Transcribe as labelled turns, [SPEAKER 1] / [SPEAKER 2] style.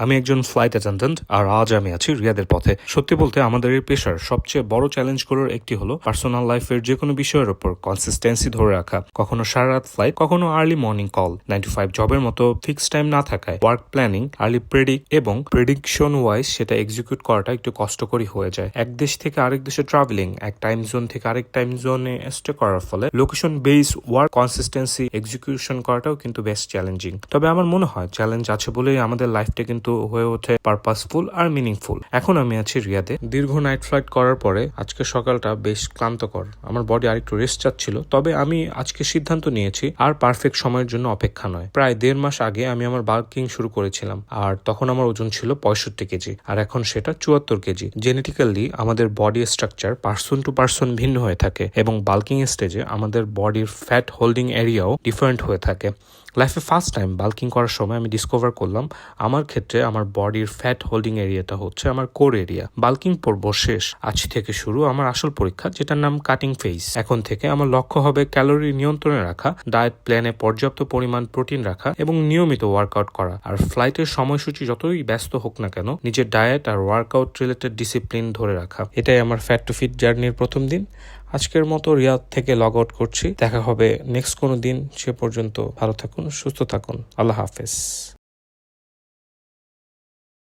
[SPEAKER 1] আমি একজন flight attendant আর আজ আমি আছি রিয়াদের পথে। সত্যি বলতে আমাদের এই পেশার সবচেয়ে বড় চ্যালেঞ্জগুলোর একটি হলো পার্সোনাল লাইফের যে কোনো বিষয়ের উপর কনসিস্টেন্সি ধরে রাখা। কখনো সারা রাত ফ্লাইট, কখনো আর্লি মর্নিং কল। 9 to 5 জবের মতো ফিক্সড টাইম না থাকায় ওয়ার্ক প্ল্যানিং, আর্লি এবং প্রেডিকশন ওয়াইজ সেটা এক্সিকিউট করাটা একটু কষ্টকরই হয়ে যায়। এক দেশ থেকে আরেক দেশে ট্রাভেলিং, এক টাইম জোন থেকে আরেক টাইম জোনে স্টে করার ফলে location base work consistency execution করাটাও কিন্তু বেশ চ্যালেঞ্জিং। তবে আমার মনে হয় চ্যালেঞ্জ আছে বলেই আমাদের লাইফটা কিন্তু হয়ে ওঠে পারপাসফুল আর মিনিংফুল। এখন আমি আছি রিয়াদে। দীর্ঘ নাইট ফ্লাইট করার পরে আজকে সকালটা বেশ ক্লান্তকর। আমার বডি আরেকটু রেস্ট চাচ্ছিল, তবে আমি আজকে সিদ্ধান্ত নিয়েছি আর পারফেক্ট সময়ের জন্য অপেক্ষা নয়। প্রায় 1.5 মাস আগে আমি আমার বাল্কিং শুরু করেছিলাম, আর তখন আমার ওজন ছিল 65 কেজি, আর এখন সেটা 74 কেজি। জেনেটিক্যালি আমাদের body structure person to person ভিন্ন হয়ে থাকে এবং বাল্কিং স্টেজে আমাদের বডির ফ্যাট হোল্ডিং এরিয়াও ডিফারেন্ট হয়ে থাকে। লাইফে ফার্স্ট টাইম বাল্কিং করার সময় আমি ডিসকভার করলাম আমার ক্ষেত্রে আমার বডির ফ্যাট হোল্ডিং এরিয়াটা হচ্ছে আমার কোর এরিয়া। বাল্কিং পর্ব শেষ, আজ থেকে শুরু আমার আসল পরীক্ষা, যেটার নাম কাটিং ফেজ। এখন থেকে আমার লক্ষ্য হবে ক্যালোরি নিয়ন্ত্রণে রাখা, ডায়েট প্ল্যানে পর্যাপ্ত পরিমাণ প্রোটিন রাখা এবং নিয়মিত ওয়ার্কআউট করা। আর ফ্লাইটের সময়সূচি যতই ব্যস্ত হোক না কেন, নিজের ডায়েট আর ওয়ার্কআউট রিলেটেড ডিসিপ্লিন ধরে রাখা। এটাই আমার ফ্যাট টু ফিট জার্নির প্রথম দিন। আজকের মতো রিয়াদ থেকে লগ আউট করছি। দেখা হবে নেক্সট কোনো দিন। সে পর্যন্ত ভালো থাকুন, সুস্থ থাকুন। আল্লাহ হাফেজ।